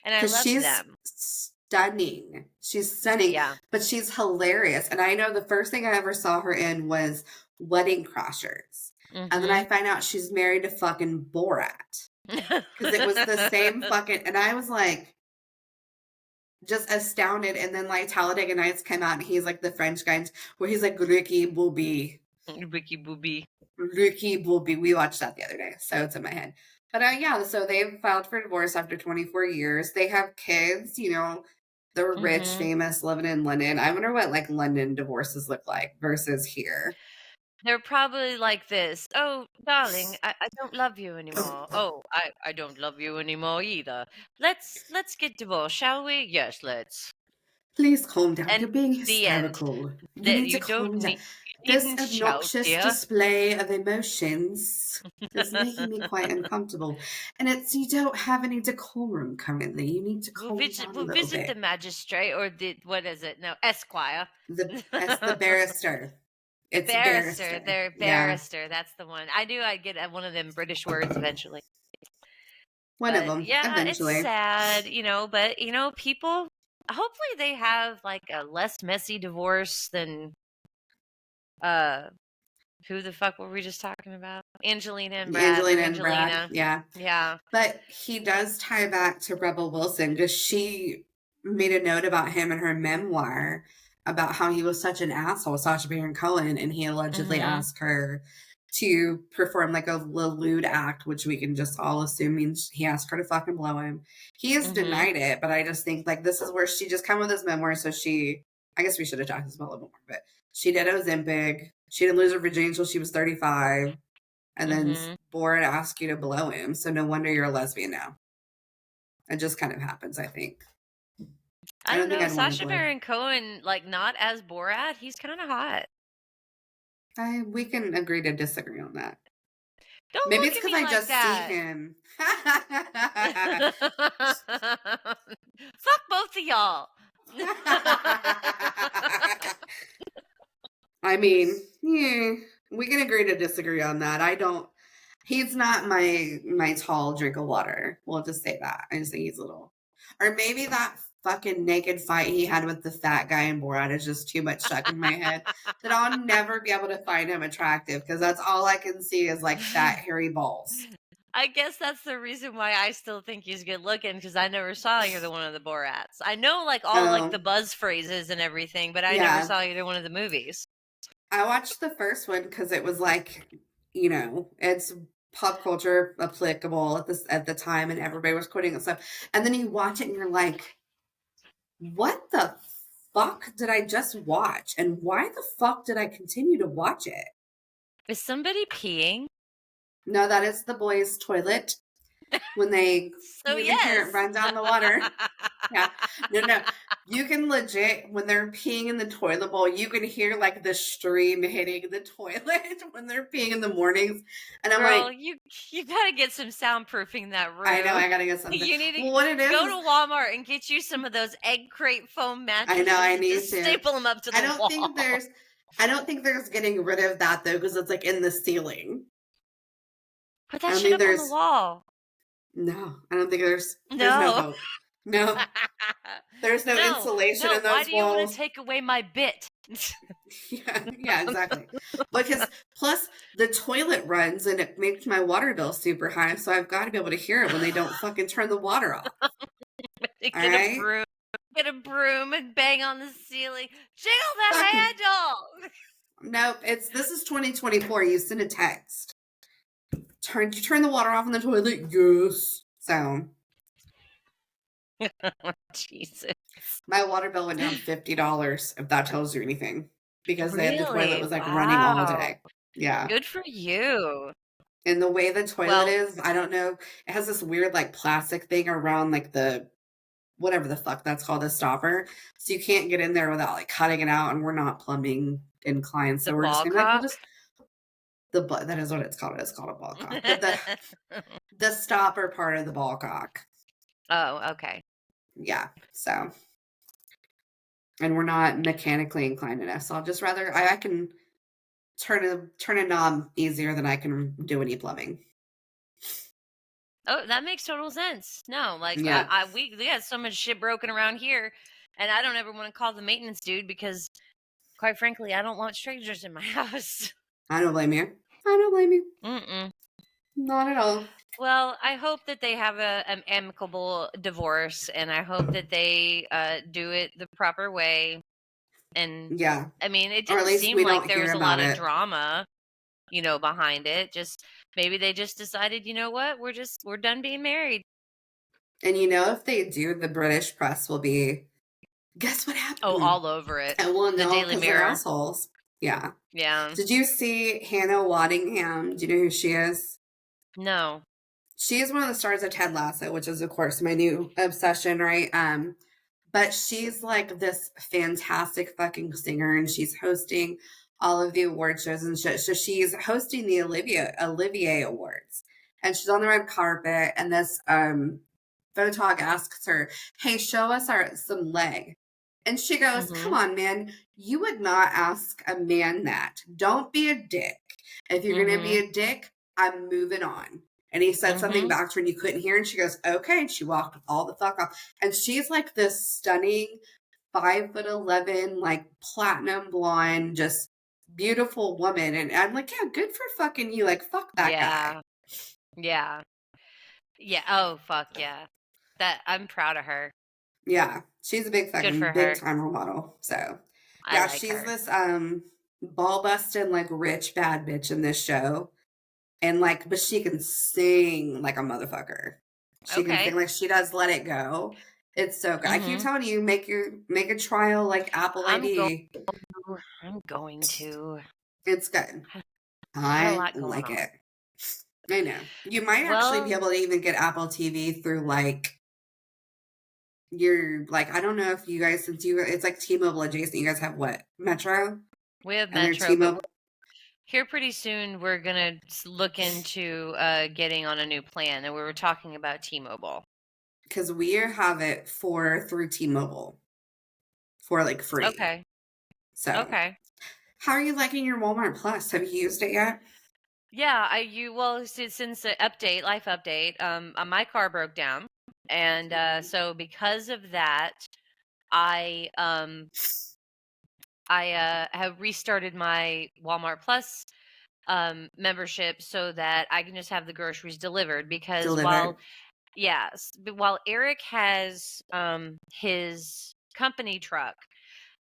And I Because loved she's them. stunning. She's stunning, Yeah. but she's hilarious. And I know the first thing I ever saw her in was Wedding Crashers. And then I Mhm. find out she's married to fucking Borat. Because it was the same fucking, and I was like, just astounded. And then like Talladega Nights came out and he's like the French guy where he's like Ricky Booby. Ricky Booby. Ricky Booby. We watched that the other day. So it's in my head. But yeah, so they've filed for divorce after 24 years. They have kids, they're rich, Mhm. famous, living in London. I wonder what like London divorces look like versus here. They're probably like this. "Oh, darling, I don't love you anymore. Oh, I don't love you anymore either. Let's get divorced, shall we? Yes, let's." Please calm down. And You're being the end. hysterical. You That need to you don't calm down. need you This needn't shout, obnoxious dear. display of emotions is making me quite uncomfortable. And it's you don't have any decorum currently. You need to calm down a We'll little visit the bit. magistrate or the what is it? No, esquire. It's the barrister. It's Barrister. barrister. They're Yeah. barrister. That's the one. I knew I'd get one of them British words eventually. One of But them, yeah, it's eventually. sad, but people hopefully they have like a less messy divorce than uh who the fuck were we just talking about? Angelina and Brad. Angelina They're and Brad, Angelina. yeah. Yeah. But he does tie back to Rebel Wilson because she made a note about him in her memoir about how he was such an asshole, Sacha Baron Cohen, and he allegedly asked her to perform like a lewd act, which we can just all assume means he asked her to fucking blow him. He has denied it, but I just think like this is where she just came with this memoir, so I guess we should have talked this about a little more, but she did Ozempic. She didn't lose her virginity until she was 35. And then Borat asked you to blow him, so no wonder you're a lesbian now. It just kind of happens, I think. I don't know. Sacha Baron Cohen, like not as Borat, he's kind of hot. We can agree to disagree on that. Don't Maybe look it's at me because I like just that. see him. Fuck both of y'all. I mean, yeah, we can agree to disagree on that. He's not my tall drink of water. We'll just say that. I just think he's a little, or maybe that fucking naked fight he had with the fat guy in Borat is just too much stuck in my head that I'll never be able to find him attractive because that's all I can see is like fat hairy balls. I guess that's the reason why I still think he's good looking because I never saw either one of the Borats. I know like all like the buzz phrases and everything, but I never saw either one of the movies. I watched the first one because it was like, it's pop culture applicable at the time, and everybody was quoting and stuff. And then you watch it, and you're like, "What the fuck did I just watch? And why the fuck did I continue to watch it?" Is somebody peeing? No, that is the boys' toilet. When you can hear it run down the water. Yeah. No. You can legit, when they're peeing in the toilet bowl, you can hear like the stream hitting the toilet when they're peeing in the mornings. And I'm Girl, like, you gotta get some soundproofing in that room. I know, I gotta get something. You need to go to Walmart and get you some of those egg crate foam mattresses. I know, I need to staple them up to the wall. I don't think there's getting rid of that though, because it's like in the ceiling. Put that shit up on the wall. No, I don't think there's no hope. No. There's no insulation in those walls. Why do you want to take away my bit? yeah, exactly. Because plus the toilet runs and it makes my water bill super high, so I've got to be able to hear it when they don't fucking turn the water off. Get a broom and bang on the ceiling. Jiggle the handle. Nope, this is 2024. You send a text. Turn the water off in the toilet. Yes. So. Jesus. My water bill went down $50, if that tells you anything. Because the toilet was like running all day. Yeah. Good for you. And the way the toilet is, I don't know. It has this weird like plastic thing around like the whatever the fuck that's called, a stopper. So you can't get in there without like cutting it out, and we're not plumbing inclined. So we're just gonna that is what it's called. It's called a ball cock. But the stopper part of the ball cock. Oh, okay. Yeah. So, and we're not mechanically inclined enough. So I'll just rather I can turn a knob easier than I can do any plumbing. Oh, that makes total sense. No, like we got so much shit broken around here, and I don't ever want to call the maintenance dude because, quite frankly, I don't want strangers in my house. I don't blame you. Mm-mm. Not at all. Well, I hope that they have an amicable divorce, and I hope that they do it the proper way. And yeah, I mean, it didn't seem like there was a lot of drama, behind it. Just maybe they just decided, you know what, we're done being married. And if they do, the British press will be, guess what happened? Oh, all over it. And we'll know the Daily Mirror. They're assholes. Yeah. Yeah. Did you see Hannah Waddingham? Do you know who she is? No. She is one of the stars of Ted Lasso, which is, of course, my new obsession, right? But she's like this fantastic fucking singer, and she's hosting all of the award shows and shit. So she's hosting the Olivier Awards, and she's on the red carpet. And this photog asks her, "Hey, show us some leg," and she goes, "Come on, man, you would not ask a man that. Don't be a dick. If you're gonna be a dick, I'm moving on." And he said something back to her and you couldn't hear. And she goes, okay. And she walked all the fuck off. And she's like this stunning 5'11", like platinum blonde, just beautiful woman. And I'm like, yeah, good for fucking you. Like, fuck that guy. Yeah. Yeah. Oh, fuck yeah. I'm proud of her. Yeah. She's a big fucking big time role model. So yeah, she's her. this ball busting, like rich bad bitch in this show. And like, but she can sing like a motherfucker. She can sing like she does Let It Go. It's so good. I keep telling you, make a trial like Apple ID. I'm going to. It's good. I like it. I know. You might actually be able to even get Apple TV through like your I don't know if you guys, since it's like T-Mobile adjacent. You guys have what? Metro? We have Metro, but here pretty soon we're gonna look into getting on a new plan, and we were talking about T-Mobile because we have it through T-Mobile for like free. Okay. So okay. How are you liking your Walmart Plus? Have you used it yet? Yeah, since the life update, my car broke down, and so because of that, I have restarted my Walmart Plus membership so that I can just have the groceries delivered. Because while Eric has his company truck,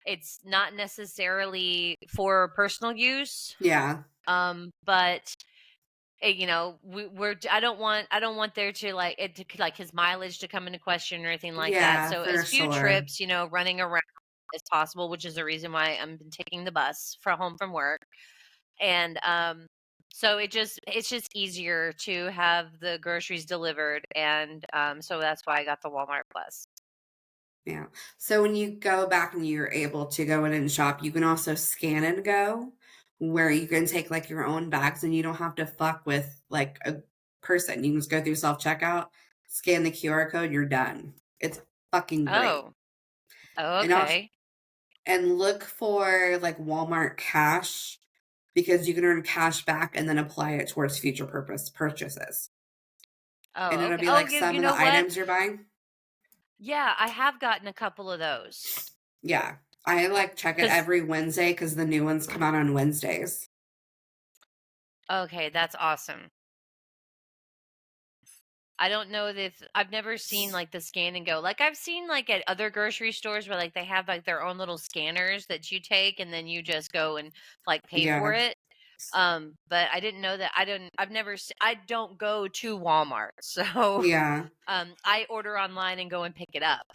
it's not necessarily for personal use. Yeah. But I don't want there to like his mileage to come into question or anything like that. So as few trips, running around as possible, which is the reason why I'm taking the bus home from work. And so it's just easier to have the groceries delivered, and so that's why I got the Walmart Plus. Yeah. So when you go back and you're able to go in and shop, you can also scan and go, where you can take like your own bags and you don't have to fuck with like a person. You can just go through self-checkout, scan the QR code, you're done. It's fucking great. Okay. And look for like Walmart Cash, because you can earn cash back and then apply it towards future purchases. And it'll be like some of the items you're buying. Yeah, I have gotten a couple of those. Yeah. I check it every Wednesday because the new ones come out on Wednesdays. Okay, that's awesome. I don't know if I've never seen like the scan and go. Like I've seen like at other grocery stores where like they have like their own little scanners that you take and then you just go and like pay for it. But I didn't know that. I don't go to Walmart. So yeah. I order online and go and pick it up.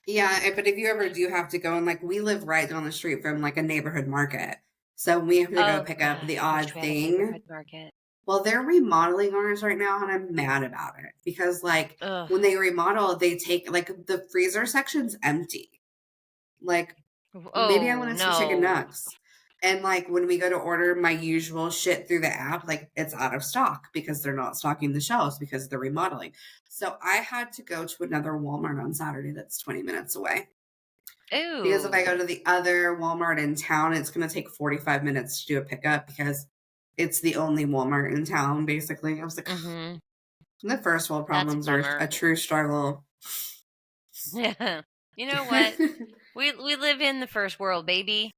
Yeah, but if you ever do have to go, and like we live right down the street from like a neighborhood market, so we have to go pick up the odd thing. Well, they're remodeling ours right now, and I'm mad about it because like when they remodel, they take like the freezer section's empty. Like maybe I want some chicken nuggets. And like when we go to order my usual shit through the app, like it's out of stock because they're not stocking the shelves because they're remodeling. So I had to go to another Walmart on Saturday that's 20 minutes away. Ooh. Because if I go to the other Walmart in town, it's going to take 45 minutes to do a pickup because it's the only Walmart in town, basically. I was like, the first world problems are a true struggle. Yeah. You know what? we live in the first world, baby.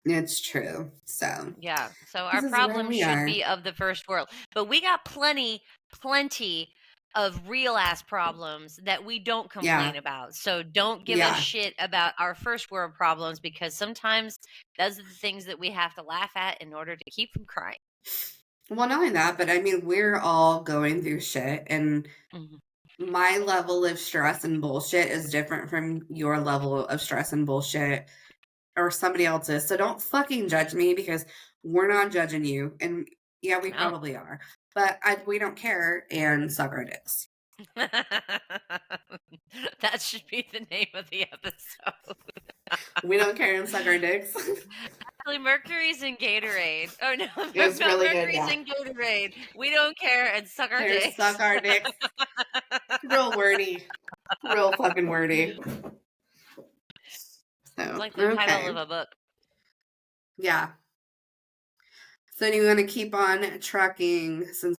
It's true. So yeah. So our problem should be of the first world. But we got plenty of real ass problems that we don't complain about. So don't give a shit about our first world problems, because sometimes those are the things that we have to laugh at in order to keep from crying. Well, not only that, but I mean, we're all going through shit, and my level of stress and bullshit is different from your level of stress and bullshit. or somebody else is. So don't fucking judge me because we're not judging you. And yeah, we probably are. But we don't care and suck our dicks. That should be the name of the episode. We don't care and suck our dicks. Actually, Mercury's in Gatorade. Oh no, it's really Mercury's good, yeah. in Gatorade. We don't care and suck our dicks. Suck our dicks. Real wordy. Real fucking wordy. So, it's like the title of a book. Yeah. So do you want to keep on trucking since